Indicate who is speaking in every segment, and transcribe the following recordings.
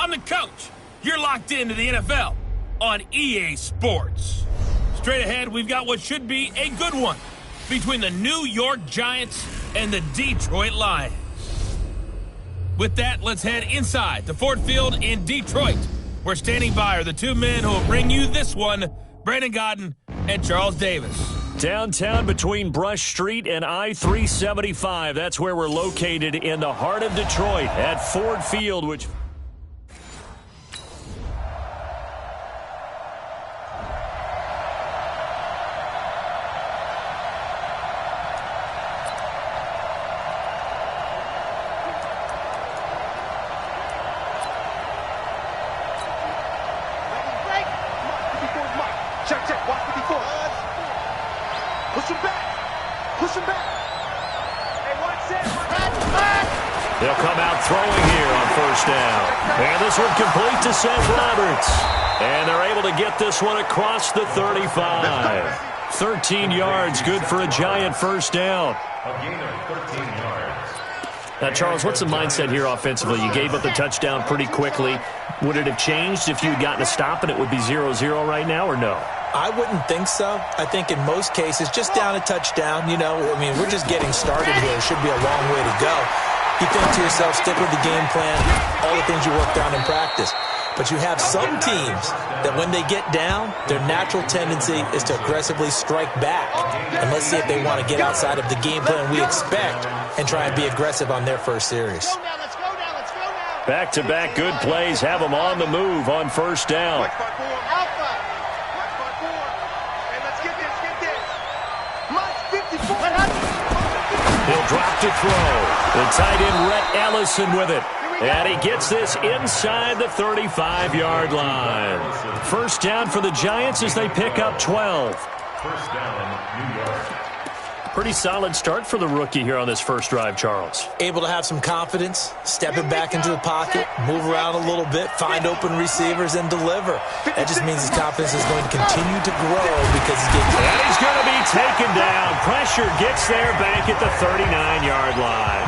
Speaker 1: I'm the coach. You're locked into the NFL on EA Sports. Straight ahead, we've got what should be a good one between the New York Giants and the Detroit Lions. With that, let's head inside to Ford Field in Detroit. Where standing by are the two men who will bring you this one, Brandon Gaudin and Charles Davis.
Speaker 2: Downtown between Brush Street and I-375. That's where we're located in the heart of Detroit at Ford Field, which... They'll come out throwing here on first down. And this one complete to Seth Roberts. And they're able to get this one across the 35. 13 yards, good for a Giant first down. Now, Charles, what's the mindset here offensively? You gave up the touchdown pretty quickly. Would it have changed if you had gotten a stop and it would be 0-0 right now, or no?
Speaker 3: I wouldn't think so. I think in most cases, just down a touchdown, we're just getting started here. It should be a long way to go. You think to yourself, stick with the game plan, all the things you worked on in practice. But you have some teams that when they get down, their natural tendency is to aggressively strike back. And let's see if they want to get outside of the game plan we expect and try and be aggressive on their first series.
Speaker 2: Back-to-back good plays have them on the move on first down. He'll drop to throw. The tight end, Rhett Ellison, with it. And he gets this inside the 35-yard line. First down for the Giants as they pick up 12. First down, New York. Pretty solid start for the rookie here on this first drive, Charles.
Speaker 3: Able to have some confidence, stepping back into the pocket, move around a little bit, find open receivers, and deliver. That just means his confidence is going to continue to grow because he's getting...
Speaker 2: And he's going to be taken down. Pressure gets there back at the 39-yard line.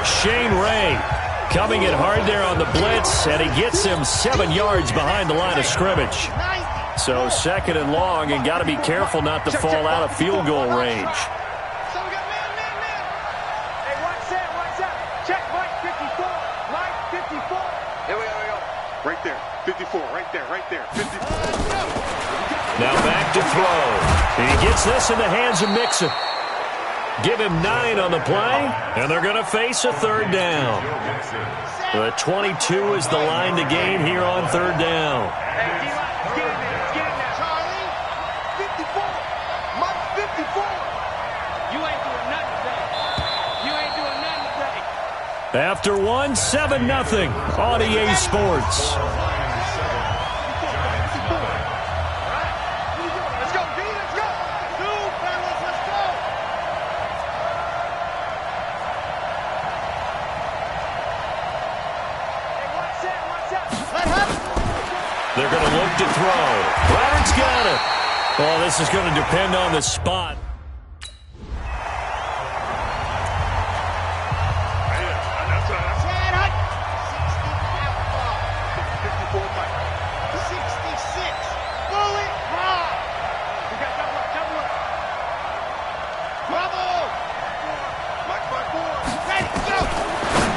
Speaker 2: Shane Ray coming in hard there on the blitz, and he gets him 7 yards behind the line of scrimmage. So second and long, and got to be careful not to fall out of field goal range.
Speaker 4: Right there, 54, right there, 54.
Speaker 2: Now back to throw. He gets this in the hands of Mixon. Give him 9 on the play, and they're going to face a third down. The 22 is the line to gain here on third down. After one, 7-0 on EA Sports. They're going to look to throw. Roberts got it. Well, this is going to depend on the spot.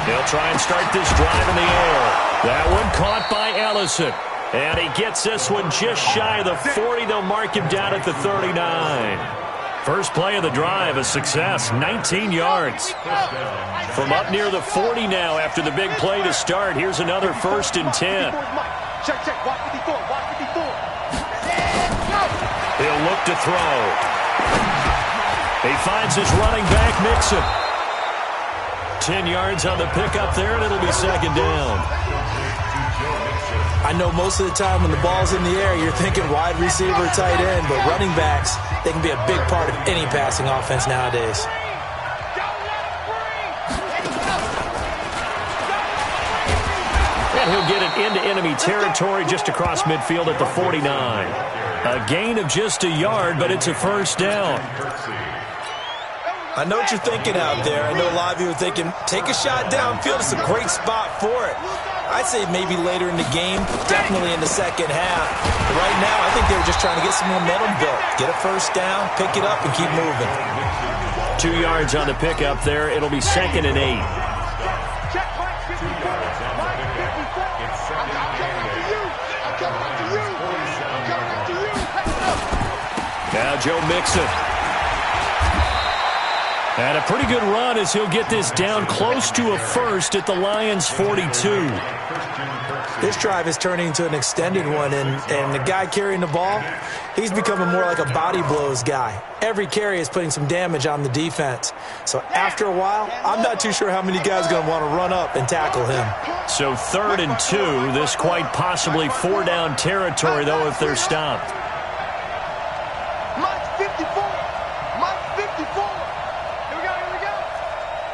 Speaker 2: They'll try and start this drive in the air. That one caught by Ellison. And he gets this one just shy of the 40. They'll mark him down at the 39. First play of the drive, a success, 19 yards. From up near the 40 now after the big play to start. Here's another 1st and 10. He'll look to throw. He finds his running back, Mixon. 10 yards on the pickup there, and it'll be second down.
Speaker 3: I know most of the time when the ball's in the air, you're thinking wide receiver, tight end, but running backs, they can be a big part of any passing offense nowadays.
Speaker 2: And he'll get it into enemy territory just across midfield at the 49. A gain of just a yard, but it's a first down.
Speaker 3: I know what you're thinking out there. I know a lot of you are thinking, take a shot downfield. It's a great spot for it. I'd say maybe later in the game, definitely in the second half. But right now, I think they were just trying to get some momentum built. Get a first down, pick it up, and keep moving.
Speaker 2: 2 yards on the pickup there. It'll be 2nd and 8. Now Joe Mixon. And a pretty good run as he'll get this down close to a first at the Lions' 42.
Speaker 3: This drive is turning into an extended one, and the guy carrying the ball, he's becoming more like a body blows guy. Every carry is putting some damage on the defense. So after a while, I'm not too sure how many guys are going to want to run up and tackle him.
Speaker 2: So 3rd and 2. This quite possibly 4-down territory, though, if they're stopped.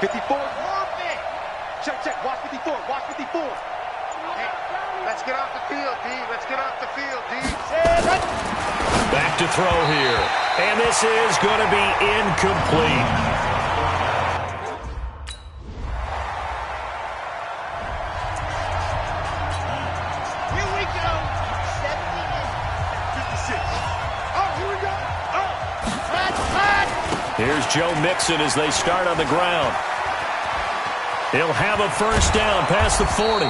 Speaker 4: 54. Check. Watch 54. Watch 54. Hey, let's get off the field, D. Let's get off the field, D.
Speaker 2: Back to throw here. And this is going to be incomplete.
Speaker 5: Here we go.
Speaker 4: 56. Oh, here we go.
Speaker 2: Here's Joe Mixon as they start on the ground. He'll have a first down past the 40.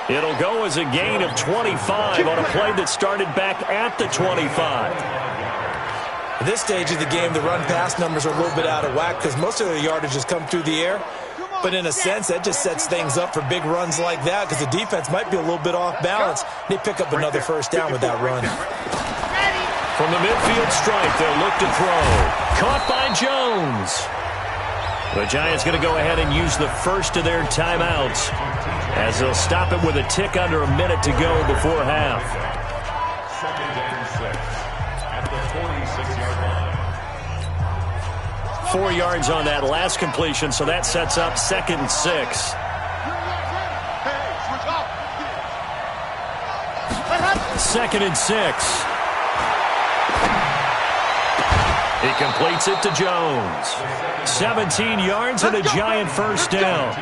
Speaker 2: It'll go as a gain of 25 on a play that started back at the 25.
Speaker 3: At this stage of the game, the run-pass numbers are a little bit out of whack because most of the yardage has come through the air. But in a sense, that just sets things up for big runs like that because the defense might be a little bit off balance. They pick up another first down with that run.
Speaker 2: From the midfield stripe, they'll look to throw. Caught by Jones. The Giants going to go ahead and use the first of their timeouts as they'll stop it with a tick under a minute to go before half.
Speaker 6: 2nd and 6 at the 46-yard line.
Speaker 2: 4 yards on that last completion, so that sets up 2nd and 6. Second and 6. He completes it to Jones. 17 yards and a Giant first down.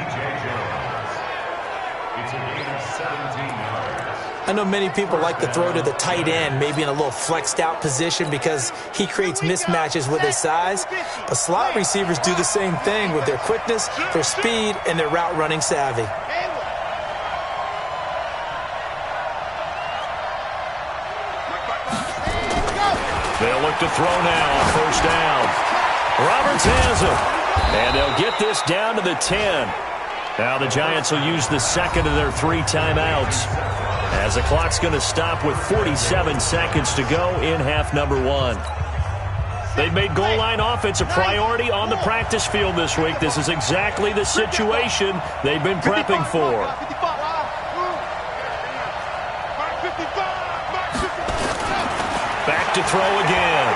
Speaker 3: I know many people like to throw to the tight end, maybe in a little flexed out position because he creates mismatches with his size. But slot receivers do the same thing with their quickness, their speed, and their route running savvy.
Speaker 2: They'll look to throw now on first down. Roberts has it. And they'll get this down to the 10. Now the Giants will use the second of their 3 timeouts as the clock's going to stop with 47 seconds to go in half number 1. They've made goal line offense a priority on the practice field this week. This is exactly the situation they've been prepping for. Back to throw again.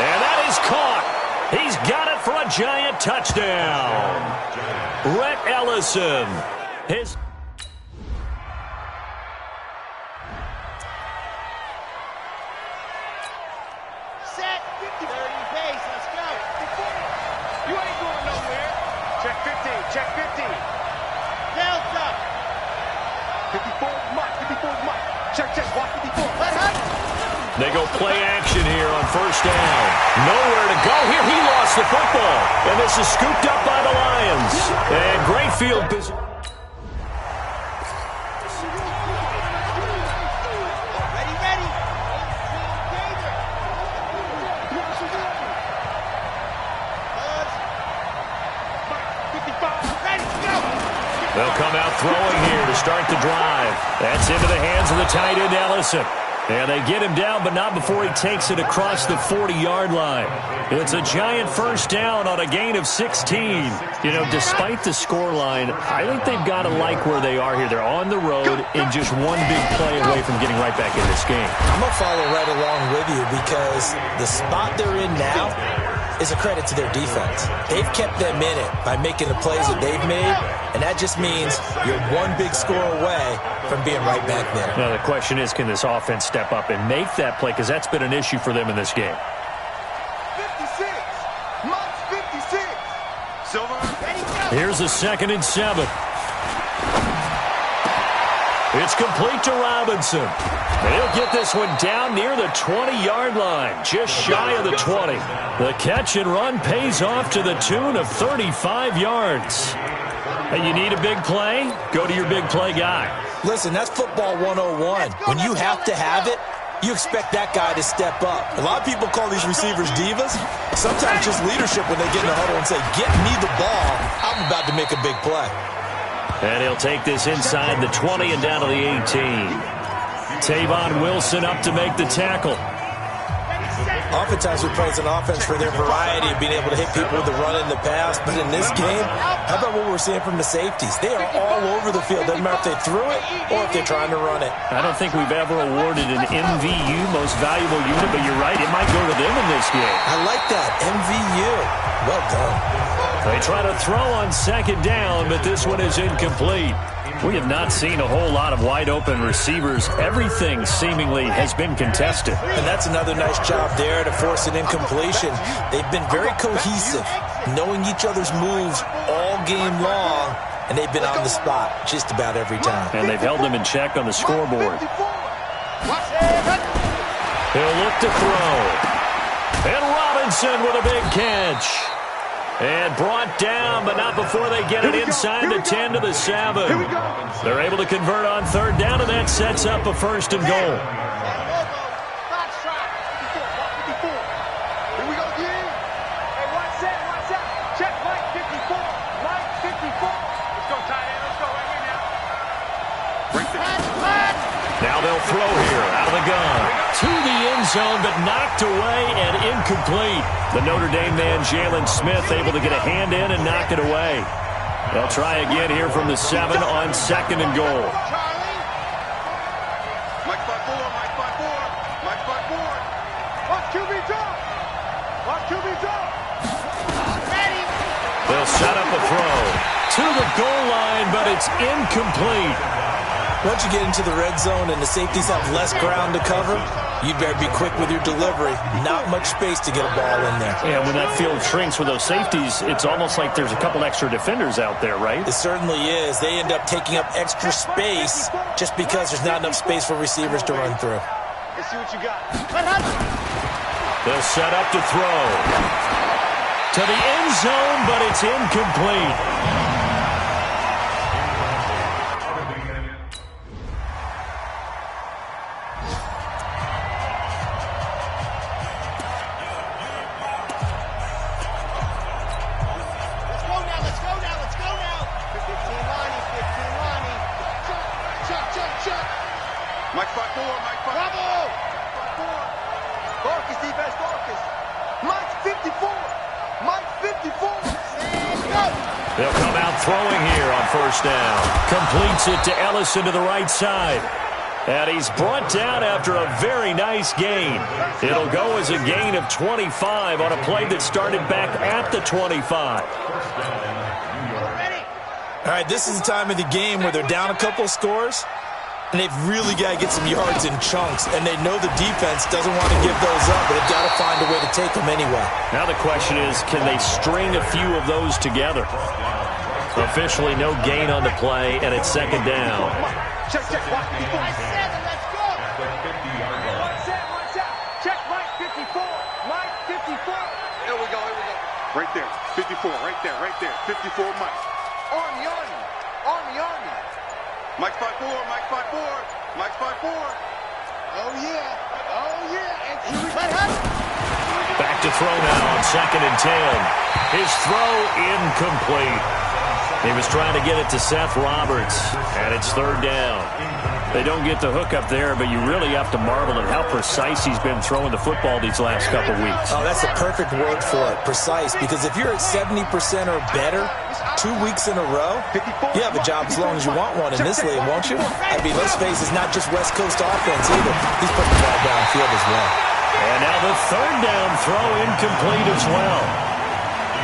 Speaker 2: And that is caught. He's got it for a Giant touchdown. Rhett Ellison. His
Speaker 5: Set. 30 pace. Let's go.
Speaker 4: You ain't going nowhere. Check 15. Check 15.
Speaker 5: Delta.
Speaker 4: 54 Mike. 54 Mike. Check. Watch 54.
Speaker 2: They go play action here on first down. Nowhere to go here. He lost the football. And this is scooped up by the Lions. And great field position.
Speaker 5: Ready. Ready, go.
Speaker 2: They'll come out throwing here to start the drive. That's into the hands of the tight end, Ellison. And they get him down, but not before he takes it across the 40-yard line. It's a Giant first down on a gain of 16. You know, despite the scoreline, I think they've got to like where they are here. They're on the road and just one big play away from getting right back in this game.
Speaker 3: I'm going to follow right along with you because the spot they're in now is a credit to their defense. They've kept them in it by making the plays that they've made, and that just means you're one big score away from being right back there.
Speaker 2: Now, the question is, can this offense step up and make that play? Because that's been an issue for them in this game.
Speaker 4: 56. Mike 56. Silver.
Speaker 5: Ready, go.
Speaker 2: Here's a 2nd and 7. It's complete to Robinson. And he'll get this one down near the 20-yard line, just shy of the 20. The catch and run pays off to the tune of 35 yards. Hey, you need a big play? Go to your big play guy.
Speaker 3: Listen, that's football 101. When you have to have it, you expect that guy to step up. A lot of people call these receivers divas. Sometimes just leadership when they get in the huddle and say, get me the ball. I'm about to make a big play.
Speaker 2: And he'll take this inside the 20 and down to the 18. Tavon Wilson up to make the tackle.
Speaker 3: Oftentimes we praise an offense for their variety of being able to hit people with the run and the pass. But in this game, how about what we're seeing from the safeties? They are all over the field. Doesn't matter if they threw it or if they're trying to run it.
Speaker 2: I don't think we've ever awarded an MVU, most valuable unit, but you're right, it might go to them in this game.
Speaker 3: I like that, MVU. Well done.
Speaker 2: They try to throw on second down, but this one is incomplete. We have not seen a whole lot of wide-open receivers. Everything seemingly has been contested.
Speaker 3: And that's another nice job there to force an incompletion. They've been very cohesive, knowing each other's moves all game long, and they've been on the spot just about every time.
Speaker 2: And they've held them in check on the scoreboard. He'll look to throw. And Robinson with a big catch. And brought down, but not before they get it inside the 10 to the 7. They're able to convert on third down, and that sets up a first and goal.
Speaker 4: Here we go again. Hey, one set. Check Mike 54. Mike 54. Let's go, tight end. Let's go right here now. Break the
Speaker 2: Now they'll throw here out of the gun. To the end zone, but knocked away and incomplete. The Notre Dame man, Jalen Smith, able to get a hand in and knock it away. They'll try again here from the 7 on second and goal.
Speaker 4: Mike 54. Mike 54. Watch QB drop. Watch QB drop. Ready.
Speaker 2: They'll set up a throw to the goal line, but it's incomplete.
Speaker 3: Once you get into the red zone and the safeties have less ground to cover, you better be quick with your delivery. Not much space to get a ball in there.
Speaker 2: Yeah, when that field shrinks with those safeties, it's almost like there's a couple extra defenders out there, right?
Speaker 3: It certainly is. They end up taking up extra space just because there's not enough space for receivers to run through.
Speaker 4: Let's see what you got.
Speaker 2: They'll set up to throw. To the end zone, but it's incomplete.
Speaker 4: Mike 54. Bravo! Barkis, defense, Barkis. Mike 54. Mike 54.
Speaker 2: They'll come out throwing here on first down. Completes it to Ellison to the right side. And he's brought down after a very nice gain. It'll go as a gain of 25 on a play that started back at the 25.
Speaker 3: All right, this is the time of the game where they're down a couple scores, and they've really got to get some yards in chunks, and they know the defense doesn't want to give those up, but they've got to find a way to take them anyway.
Speaker 2: Now the question is, can they string a few of those together? Officially no gain on the play, and it's second down.
Speaker 4: Check. Watch 54. Let's go. One set. Check Mike 54. Mike 54. Here we go. Right there. 54. Right there. 54 Mike. Army. Mike 54. Mike 54. Oh, yeah. And here we go.
Speaker 2: Back to throw now on second and 10. His throw incomplete. He was trying to get it to Seth Roberts, and it's third down. They don't get the hook up there, but you really have to marvel at how precise he's been throwing the football these last couple weeks.
Speaker 3: Oh, that's the perfect word for it, precise, because if you're at 70% or better 2 weeks in a row, you have a job as long as you want one in this league, won't you? I mean, let's face it, it's not just West Coast offense either. He's putting the ball downfield as well.
Speaker 2: And now the third down throw incomplete as well.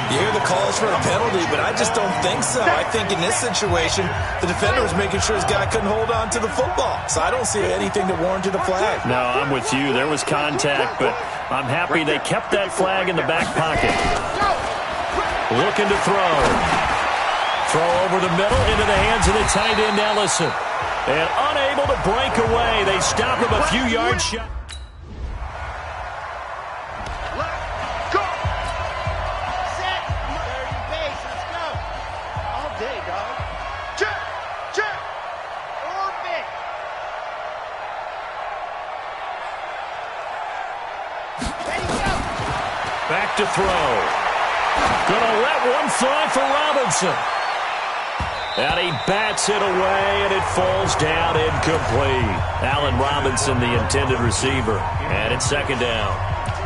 Speaker 3: You hear the calls for a penalty, but I just don't think so. I think in this situation, the defender was making sure his guy couldn't hold on to the football. So I don't see anything that warranted a flag.
Speaker 2: No, I'm with you. There was contact, but I'm happy they kept that flag in the back pocket. Looking to throw. Throw over the middle into the hands of the tight end, Ellison. And unable to break away. They stop him a few yards shy.
Speaker 5: Let's go. Set. 30 base. Let's go. All day, dog. Check. Check. Orbit. Ready, go.
Speaker 2: Back to throw. Gonna let one fly for Robinson. And he bats it away, and it falls down incomplete. Allen Robinson, the intended receiver. And it's second down.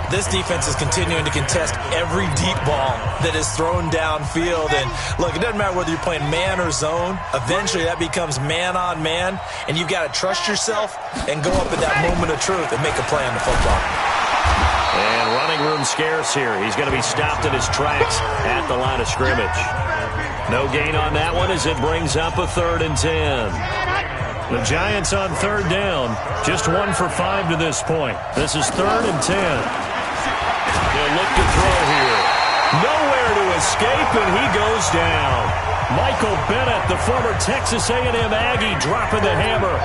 Speaker 3: This defense is continuing to contest every deep ball that is thrown downfield. And look, it doesn't matter whether you're playing man or zone. Eventually, that becomes man on man. And you've got to trust yourself and go up at that moment of truth and make a play on the football.
Speaker 2: And running room scarce here. He's going to be stopped in his tracks at the line of scrimmage. No gain on that one as it brings up a 3rd and 10. The Giants on 3rd down. Just 1 for 5 to this point. This is 3rd and 10. They'll look to throw here. Nowhere to escape, and he goes down. Michael Bennett, the former Texas A&M Aggie, dropping the hammer.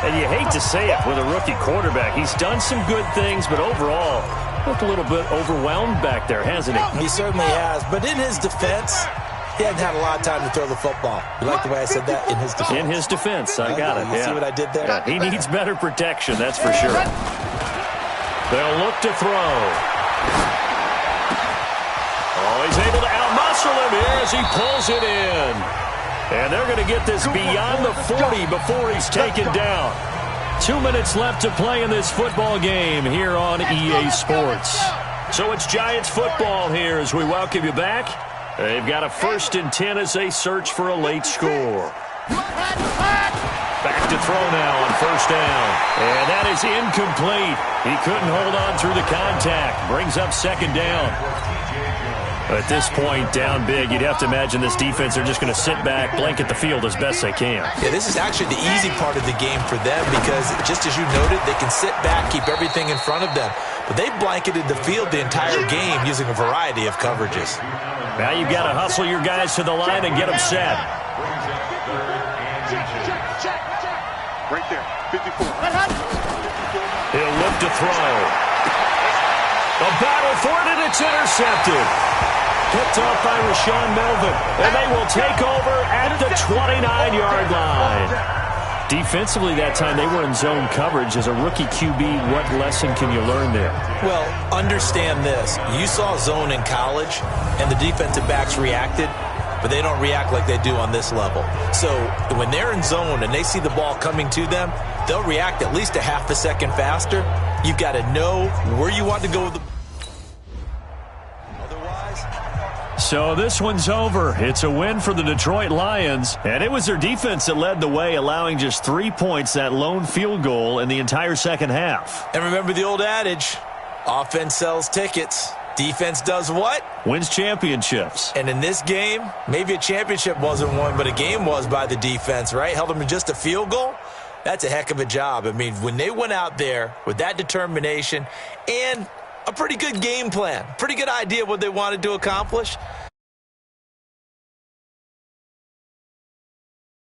Speaker 2: And you hate to say it with a rookie quarterback. He's done some good things, but overall, looked a little bit overwhelmed back there, hasn't he?
Speaker 3: He certainly has. But in his defense, he hasn't had a lot of time to throw the football. You like the way I said that? In his defense.
Speaker 2: In his defense. I got it.
Speaker 3: You see what I did there?
Speaker 2: Yeah, he needs better protection, that's for sure. They'll look to throw. Oh, he's able to outmuscle him here as he pulls it in. And they're going to get this beyond the 40 before he's taken down. 2 minutes left to play in this football game here on EA Sports. So it's Giants football here as we welcome you back. They've got a 1st and 10 as they search for a late score. Back to throw now on 1st down. And that is incomplete. He couldn't hold on through the contact. Brings up 2nd down. At this point, down big, you'd have to imagine this defense are just going to sit back, blanket the field as best they can.
Speaker 3: Yeah, this is actually the easy part of the game for them because, just as you noted, they can sit back, keep everything in front of them. But they blanketed the field the entire game using a variety of coverages.
Speaker 2: Now you've got to hustle your guys to the line and get them set.
Speaker 4: Right there, 54.
Speaker 2: He'll look to throw. A battle for it, and it's intercepted. Picked off by Rashaan Melvin, and they will take over at the 29-yard line. Defensively that time, they were in zone coverage. As a rookie QB, what lesson can you learn there?
Speaker 3: Well, understand this. You saw zone in college, and the defensive backs reacted, but they don't react like they do on this level. So when they're in zone and they see the ball coming to them, they'll react at least a half a second faster. You've got to know where you want to go with the
Speaker 2: So this one's over. It's a win for the Detroit Lions, and it was their defense that led the way, allowing just 3 points, that lone field goal in the entire second half.
Speaker 3: And remember the old adage, offense sells tickets. Defense does what?
Speaker 2: Wins championships.
Speaker 3: And in this game, maybe a championship wasn't won, but a game was by the defense, right? Held them to just a field goal. That's a heck of a job. I mean, when they went out there with that determination and a pretty good game plan, pretty good idea of what they wanted to accomplish,